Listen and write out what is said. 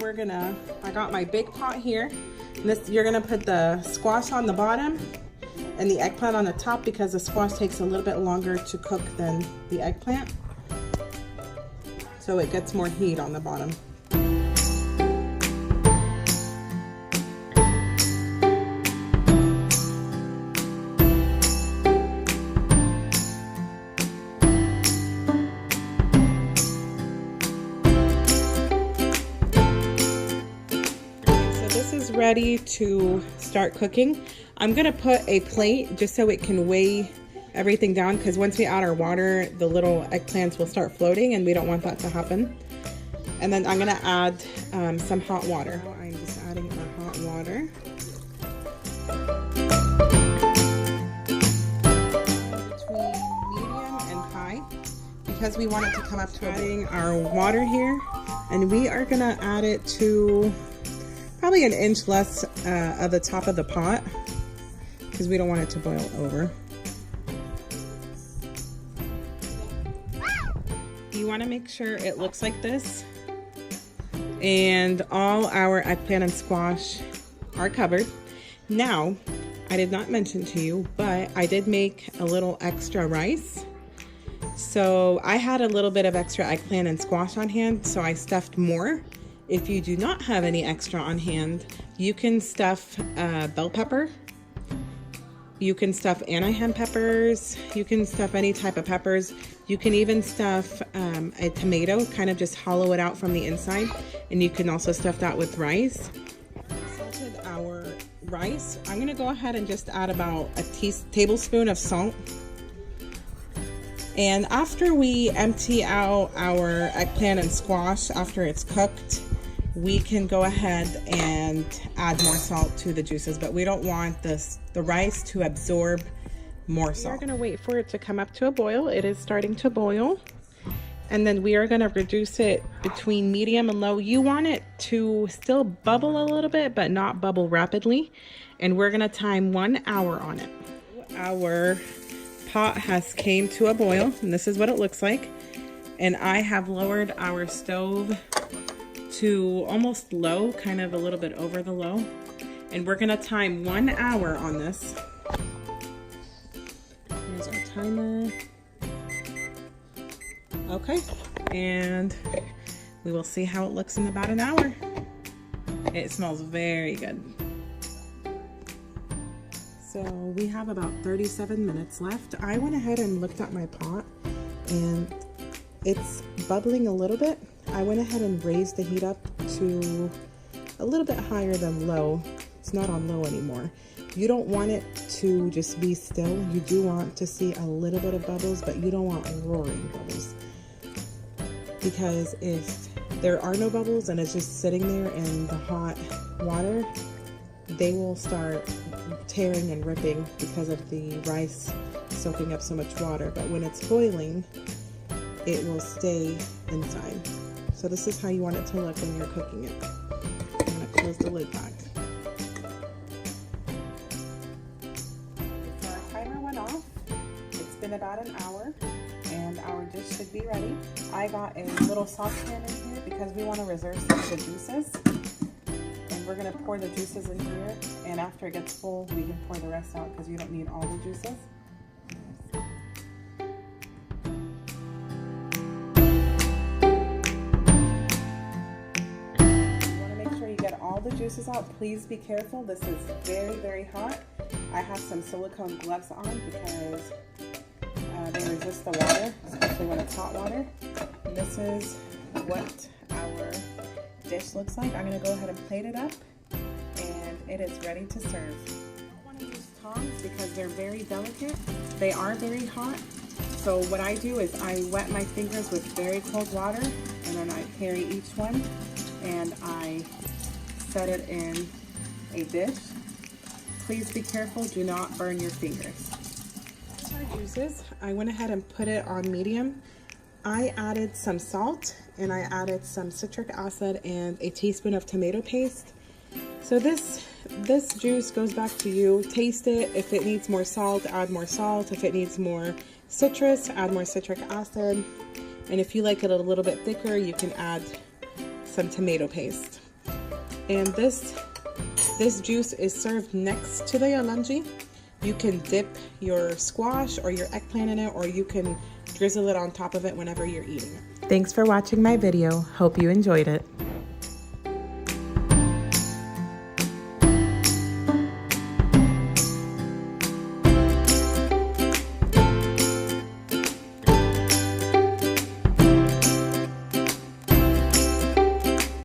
I got my big pot here. You're gonna put the squash on the bottom and the eggplant on the top because the squash takes a little bit longer to cook than the eggplant. So it gets more heat on the bottom. Ready to start cooking. I'm gonna put a plate just so it can weigh everything down, because once we add our water, the little eggplants will start floating and we don't want that to happen. And then I'm gonna add some hot water. I'm just adding our hot water. Between medium and high, because we want it to come up to adding our water here, and we are gonna add it to probably an inch less of the top of the pot because we don't want it to boil over. You want to make sure it looks like this, and all our eggplant and squash are covered. Now, I did not mention to you, but I did make a little extra rice. So I had a little bit of extra eggplant and squash on hand, so I stuffed more. If you do not have any extra on hand, you can stuff bell pepper. You can stuff anise peppers. You can stuff any type of peppers. You can even stuff a tomato, kind of just hollow it out from the inside. And you can also stuff that with rice. Salted our rice. I'm gonna go ahead and just add about a tablespoon of salt. And after we empty out our eggplant and squash, after it's cooked, we can go ahead and add more salt to the juices, but we don't want the rice to absorb more salt. We're gonna wait for it to come up to a boil. It is starting to boil. And then we are gonna reduce it between medium and low. You want it to still bubble a little bit, but not bubble rapidly. And we're gonna time 1 hour on it. Our pot has came to a boil, and this is what it looks like. And I have lowered our stove to almost low, kind of a little bit over the low. And we're gonna time 1 hour on this. Here's our timer. Okay, and we will see how it looks in about an hour. It smells very good. So we have about 37 minutes left. I went ahead and looked at my pot and it's bubbling a little bit. I went ahead and raised the heat up to a little bit higher than low. It's not on low anymore. You don't want it to just be still. You do want to see a little bit of bubbles, but you don't want roaring bubbles. Because if there are no bubbles and it's just sitting there in the hot water, they will start tearing and ripping because of the rice soaking up so much water. But when it's boiling, it will stay inside. So this is how you want it to look when you're cooking it. I'm gonna close the lid back. So our timer went off. It's been about an hour and our dish should be ready. I got a little saucepan in here because we want to reserve some of the juices. And we're gonna pour the juices in here, and after it gets full, we can pour the rest out because you don't need all the juices. The juices out. Please be careful. This is very, very hot. I have some silicone gloves on because they resist the water, especially when it's hot water. And this is what our dish looks like. I'm going to go ahead and plate it up, and it is ready to serve. I don't want to use tongs because they're very delicate. They are very hot. So what I do is I wet my fingers with very cold water, and then I carry each one, and I set it in a dish. Please be careful, do not burn your fingers. Our juices, I went ahead and put it on medium. I added some salt and I added some citric acid and a teaspoon of tomato paste. So this juice goes back to you. Taste it. If it needs more salt, add more salt. If it needs more citrus, add more citric acid. And if you like it a little bit thicker, you can add some tomato paste. And this juice is served next to the Yalnji. You can dip your squash or your eggplant in it, or you can drizzle it on top of it whenever you're eating it. Thanks for watching my video. Hope you enjoyed it.